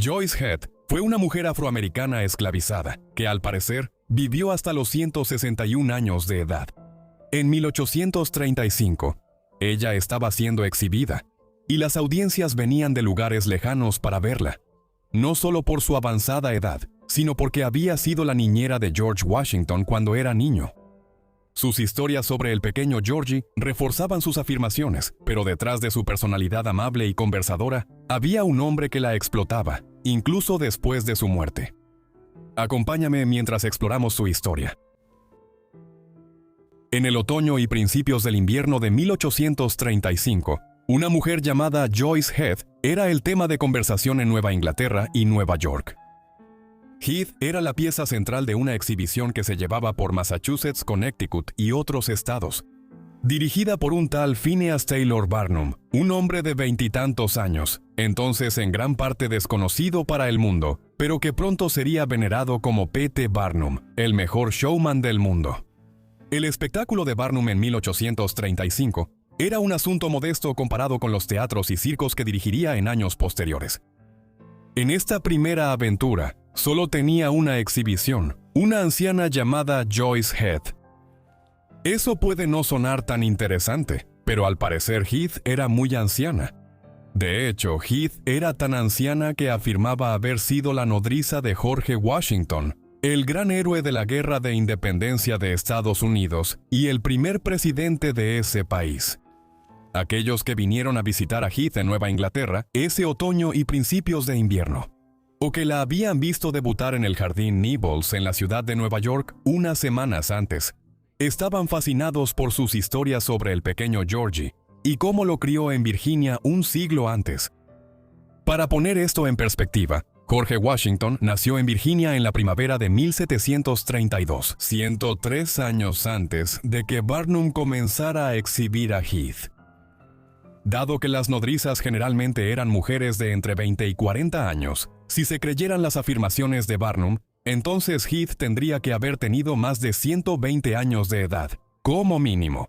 Joyce Heath fue una mujer afroamericana esclavizada que, al parecer, vivió hasta los 161 años de edad. En 1835, ella estaba siendo exhibida, y las audiencias venían de lugares lejanos para verla, no solo por su avanzada edad, sino porque había sido la niñera de George Washington cuando era niño. Sus historias sobre el pequeño Georgie reforzaban sus afirmaciones, pero detrás de su personalidad amable y conversadora, había un hombre que la explotaba, incluso después de su muerte. Acompáñame mientras exploramos su historia. En el otoño y principios del invierno de 1835, una mujer llamada Joyce Heath era el tema de conversación en Nueva Inglaterra y Nueva York. Heath era la pieza central de una exhibición que se llevaba por Massachusetts, Connecticut y otros estados, dirigida por un tal Phineas Taylor Barnum, un hombre de veintitantos años, entonces en gran parte desconocido para el mundo, pero que pronto sería venerado como P.T. Barnum, el mejor showman del mundo. El espectáculo de Barnum en 1835 era un asunto modesto comparado con los teatros y circos que dirigiría en años posteriores. En esta primera aventura, solo tenía una exhibición, una anciana llamada Joyce Heath. Eso puede no sonar tan interesante, pero al parecer Heath era muy anciana. De hecho, Heath era tan anciana que afirmaba haber sido la nodriza de George Washington, el gran héroe de la Guerra de Independencia de Estados Unidos y el primer presidente de ese país. Aquellos que vinieron a visitar a Heath en Nueva Inglaterra ese otoño y principios de invierno, o que la habían visto debutar en el Jardín Nibbles en la ciudad de Nueva York unas semanas antes, estaban fascinados por sus historias sobre el pequeño Georgie y cómo lo crió en Virginia un siglo antes. Para poner esto en perspectiva, George Washington nació en Virginia en la primavera de 1732, 103 años antes de que Barnum comenzara a exhibir a Heath. Dado que las nodrizas generalmente eran mujeres de entre 20 y 40 años, si se creyeran las afirmaciones de Barnum, entonces Heath tendría que haber tenido más de 120 años de edad, como mínimo.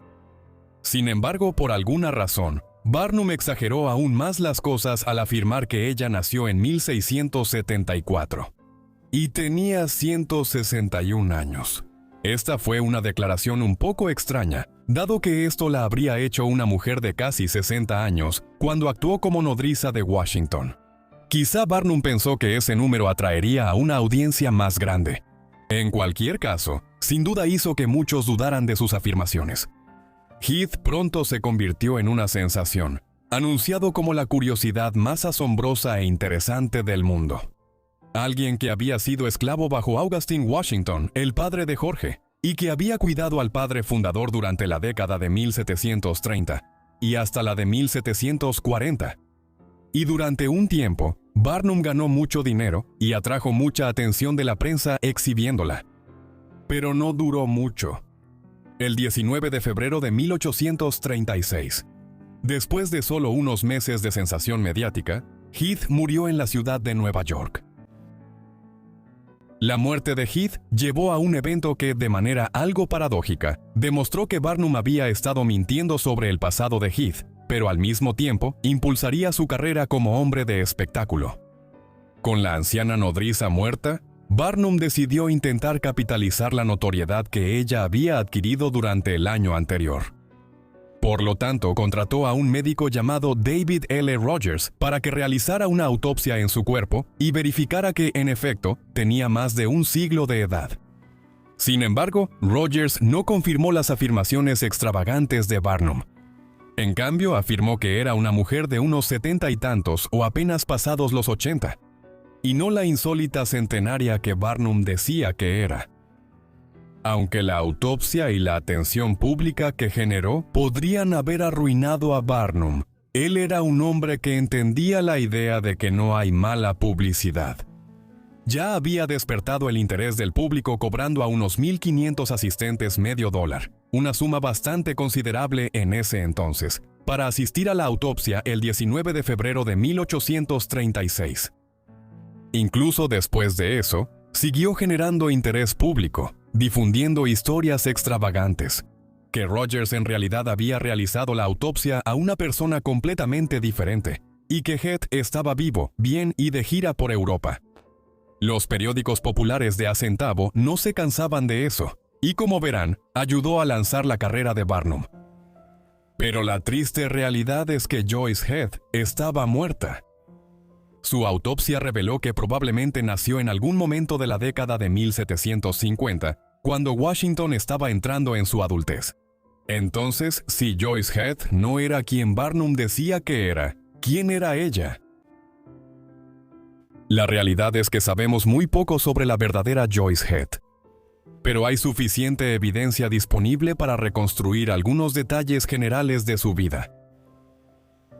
Sin embargo, por alguna razón, Barnum exageró aún más las cosas al afirmar que ella nació en 1674 y tenía 161 años. Esta fue una declaración un poco extraña, dado que esto la habría hecho una mujer de casi 60 años cuando actuó como nodriza de Washington. Quizá Barnum pensó que ese número atraería a una audiencia más grande. En cualquier caso, sin duda hizo que muchos dudaran de sus afirmaciones. Heath pronto se convirtió en una sensación, anunciado como la curiosidad más asombrosa e interesante del mundo. Alguien que había sido esclavo bajo Augustine Washington, el padre de George, y que había cuidado al padre fundador durante la década de 1730 y hasta la de 1740. Y durante un tiempo, Barnum ganó mucho dinero y atrajo mucha atención de la prensa exhibiéndola. Pero no duró mucho. El 19 de febrero de 1836, después de solo unos meses de sensación mediática, Heath murió en la ciudad de Nueva York. La muerte de Heath llevó a un evento que, de manera algo paradójica, demostró que Barnum había estado mintiendo sobre el pasado de Heath, pero al mismo tiempo impulsaría su carrera como hombre de espectáculo. Con la anciana nodriza muerta, Barnum decidió intentar capitalizar la notoriedad que ella había adquirido durante el año anterior. Por lo tanto, contrató a un médico llamado David L. Rogers para que realizara una autopsia en su cuerpo y verificara que, en efecto, tenía más de un siglo de edad. Sin embargo, Rogers no confirmó las afirmaciones extravagantes de Barnum. En cambio, afirmó que era una mujer de unos 70 y tantos o apenas pasados los 80, y no la insólita centenaria que Barnum decía que era. Aunque la autopsia y la atención pública que generó podrían haber arruinado a Barnum, él era un hombre que entendía la idea de que no hay mala publicidad. Ya había despertado el interés del público cobrando a unos 1.500 asistentes $0.50, una suma bastante considerable en ese entonces, para asistir a la autopsia el 19 de febrero de 1836. Incluso después de eso, siguió generando interés público, difundiendo historias extravagantes, que Rogers en realidad había realizado la autopsia a una persona completamente diferente, y que Heath estaba vivo, bien y de gira por Europa. Los periódicos populares de a centavo no se cansaban de eso, y como verán, ayudó a lanzar la carrera de Barnum. Pero la triste realidad es que Joyce Heath estaba muerta. Su autopsia reveló que probablemente nació en algún momento de la década de 1750, cuando Washington estaba entrando en su adultez. Entonces, si Joyce Heath no era quien Barnum decía que era, ¿quién era ella? La realidad es que sabemos muy poco sobre la verdadera Joyce Heath, pero hay suficiente evidencia disponible para reconstruir algunos detalles generales de su vida.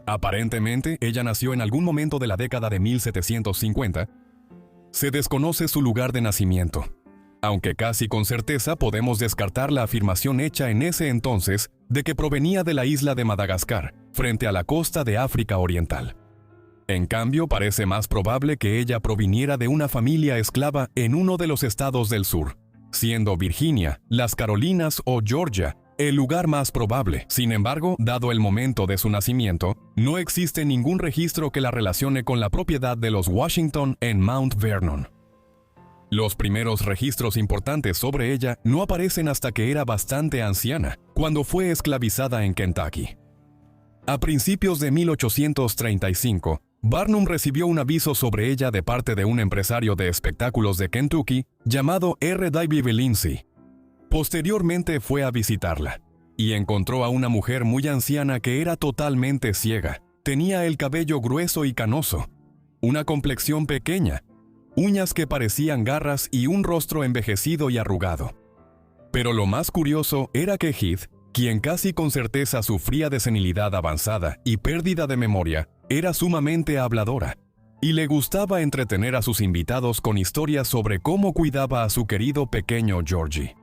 Aparentemente, ella nació en algún momento de la década de 1750. Se desconoce su lugar de nacimiento, aunque casi con certeza podemos descartar la afirmación hecha en ese entonces de que provenía de la isla de Madagascar, frente a la costa de África Oriental. En cambio, parece más probable que ella proviniera de una familia esclava en uno de los estados del sur, siendo Virginia, las Carolinas o Georgia el lugar más probable. Sin embargo, dado el momento de su nacimiento, no existe ningún registro que la relacione con la propiedad de los Washington en Mount Vernon. Los primeros registros importantes sobre ella no aparecen hasta que era bastante anciana, cuando fue esclavizada en Kentucky. A principios de 1835, Barnum recibió un aviso sobre ella de parte de un empresario de espectáculos de Kentucky llamado R. W. Lindsay. Posteriormente fue a visitarla, y encontró a una mujer muy anciana que era totalmente ciega. Tenía el cabello grueso y canoso, una complexión pequeña, uñas que parecían garras y un rostro envejecido y arrugado. Pero lo más curioso era que Heath, quien casi con certeza sufría de senilidad avanzada y pérdida de memoria, era sumamente habladora, y le gustaba entretener a sus invitados con historias sobre cómo cuidaba a su querido pequeño Georgie.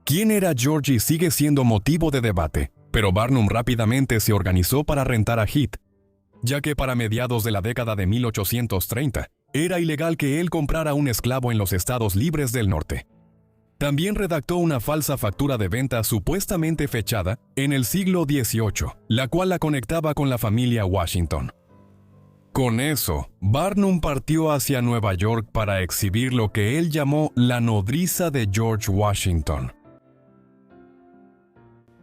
¿Quién era Georgie? Sigue siendo motivo de debate, pero Barnum rápidamente se organizó para rentar a Heath, ya que para mediados de la década de 1830 era ilegal que él comprara un esclavo en los estados libres del norte. También redactó una falsa factura de venta supuestamente fechada en el siglo XVIII, la cual la conectaba con la familia Washington. Con eso, Barnum partió hacia Nueva York para exhibir lo que él llamó la nodriza de George Washington.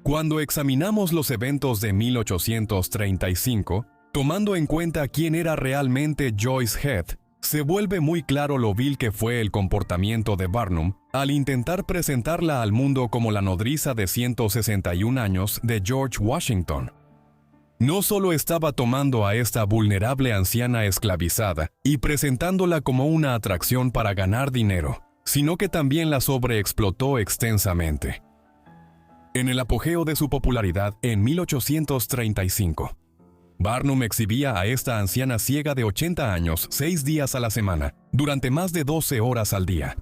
Cuando examinamos los eventos de 1835, tomando en cuenta quién era realmente Joyce Heath, se vuelve muy claro lo vil que fue el comportamiento de Barnum al intentar presentarla al mundo como la nodriza de 161 años de George Washington. No solo estaba tomando a esta vulnerable anciana esclavizada y presentándola como una atracción para ganar dinero, sino que también la sobreexplotó extensamente. En el apogeo de su popularidad en 1835, Barnum exhibía a esta anciana ciega de 80 años 6 días a la semana, durante más de 12 horas al día.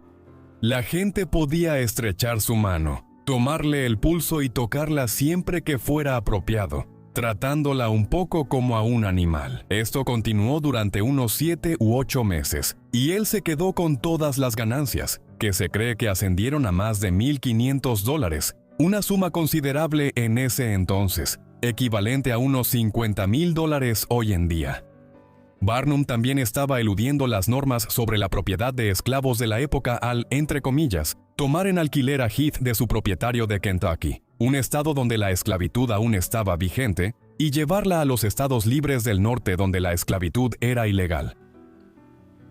La gente podía estrechar su mano, tomarle el pulso y tocarla siempre que fuera apropiado, tratándola un poco como a un animal. Esto continuó durante unos 7 u 8 meses, y él se quedó con todas las ganancias, que se cree que ascendieron a más de $1,500, una suma considerable en ese entonces, equivalente a unos $50,000 hoy en día. Barnum también estaba eludiendo las normas sobre la propiedad de esclavos de la época al, entre comillas, tomar en alquiler a Heath de su propietario de Kentucky, un estado donde la esclavitud aún estaba vigente, y llevarla a los estados libres del norte donde la esclavitud era ilegal.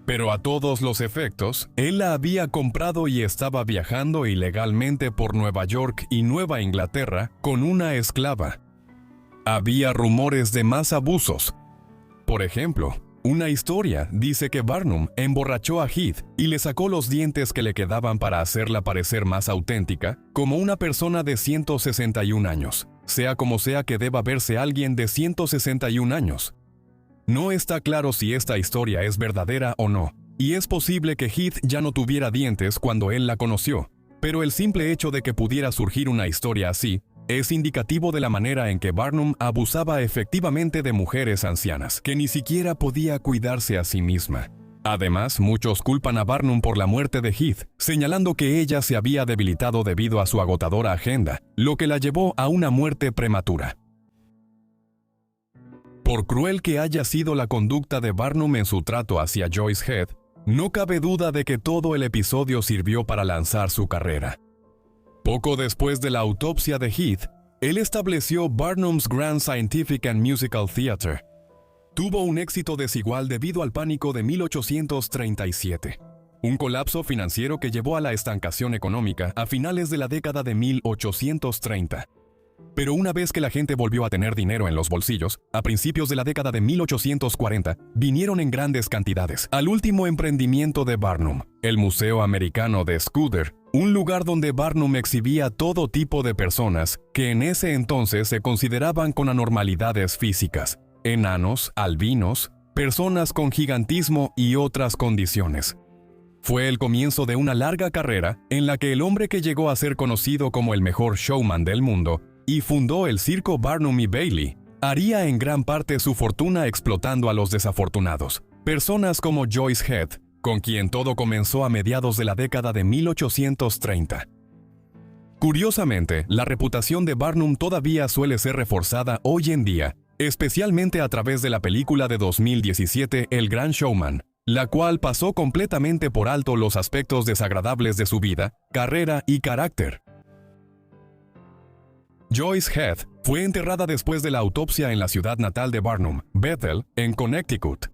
Pero a todos los efectos, él la había comprado y estaba viajando ilegalmente por Nueva York y Nueva Inglaterra con una esclava. Había rumores de más abusos. Por ejemplo, una historia dice que Barnum emborrachó a Heath y le sacó los dientes que le quedaban para hacerla parecer más auténtica, como una persona de 161 años, sea como sea que deba verse alguien de 161 años. No está claro si esta historia es verdadera o no, y es posible que Heath ya no tuviera dientes cuando él la conoció, pero el simple hecho de que pudiera surgir una historia así es indicativo de la manera en que Barnum abusaba efectivamente de mujeres ancianas, que ni siquiera podía cuidarse a sí misma. Además, muchos culpan a Barnum por la muerte de Heath, señalando que ella se había debilitado debido a su agotadora agenda, lo que la llevó a una muerte prematura. Por cruel que haya sido la conducta de Barnum en su trato hacia Joyce Heath, no cabe duda de que todo el episodio sirvió para lanzar su carrera. Poco después de la autopsia de Heath, él estableció Barnum's Grand Scientific and Musical Theatre. Tuvo un éxito desigual debido al pánico de 1837, un colapso financiero que llevó a la estancación económica a finales de la década de 1830. Pero una vez que la gente volvió a tener dinero en los bolsillos, a principios de la década de 1840, vinieron en grandes cantidades al último emprendimiento de Barnum, el Museo Americano de Scudder, un lugar donde Barnum exhibía todo tipo de personas que en ese entonces se consideraban con anormalidades físicas, enanos, albinos, personas con gigantismo y otras condiciones. Fue el comienzo de una larga carrera en la que el hombre que llegó a ser conocido como el mejor showman del mundo y fundó el circo Barnum y Bailey, haría en gran parte su fortuna explotando a los desafortunados, personas como Joyce Heath, con quien todo comenzó a mediados de la década de 1830. Curiosamente, la reputación de Barnum todavía suele ser reforzada hoy en día, especialmente a través de la película de 2017 El Gran Showman, la cual pasó completamente por alto los aspectos desagradables de su vida, carrera y carácter. Joyce Heath fue enterrada después de la autopsia en la ciudad natal de Barnum, Bethel, en Connecticut.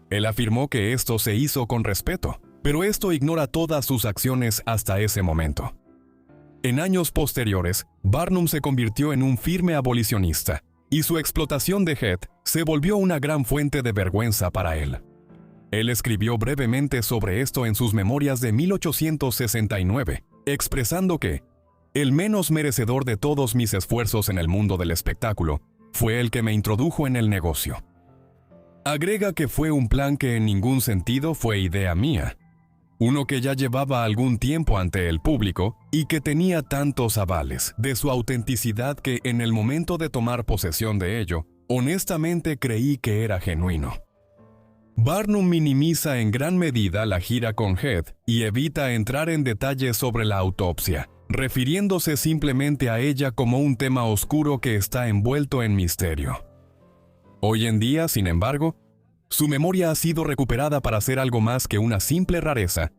Él afirmó que esto se hizo con respeto, pero esto ignora todas sus acciones hasta ese momento. En años posteriores, Barnum se convirtió en un firme abolicionista, y su explotación de Heath se volvió una gran fuente de vergüenza para él. Él escribió brevemente sobre esto en sus memorias de 1869, expresando que el menos merecedor de todos mis esfuerzos en el mundo del espectáculo fue el que me introdujo en el negocio. Agrega que fue un plan que en ningún sentido fue idea mía, uno que ya llevaba algún tiempo ante el público y que tenía tantos avales de su autenticidad que en el momento de tomar posesión de ello, honestamente creí que era genuino. Barnum minimiza en gran medida la gira con Heath y evita entrar en detalles sobre la autopsia, refiriéndose simplemente a ella como un tema oscuro que está envuelto en misterio. Hoy en día, sin embargo, su memoria ha sido recuperada para ser algo más que una simple rareza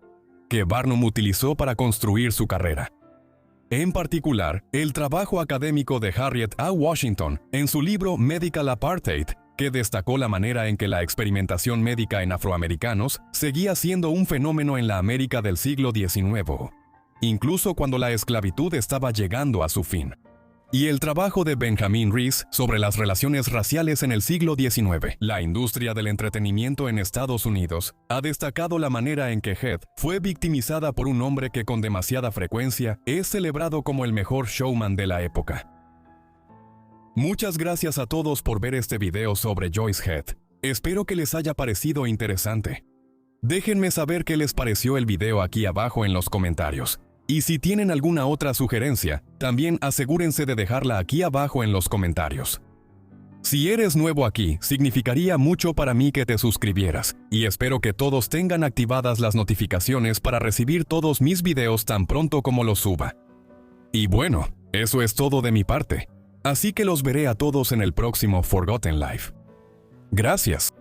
que Barnum utilizó para construir su carrera. En particular, el trabajo académico de Harriet A. Washington en su libro Medical Apartheid, que destacó la manera en que la experimentación médica en afroamericanos seguía siendo un fenómeno en la América del siglo XIX, incluso cuando la esclavitud estaba llegando a su fin. Y el trabajo de Benjamin Rees sobre las relaciones raciales en el siglo XIX. La industria del entretenimiento en Estados Unidos ha destacado la manera en que Heath fue victimizada por un hombre que con demasiada frecuencia es celebrado como el mejor showman de la época. Muchas gracias a todos por ver este video sobre Joyce Heath. Espero que les haya parecido interesante. Déjenme saber qué les pareció el video aquí abajo en los comentarios. Y si tienen alguna otra sugerencia, también asegúrense de dejarla aquí abajo en los comentarios. Si eres nuevo aquí, significaría mucho para mí que te suscribieras, y espero que todos tengan activadas las notificaciones para recibir todos mis videos tan pronto como los suba. Y bueno, eso es todo de mi parte, así que los veré a todos en el próximo Forgotten Life. Gracias.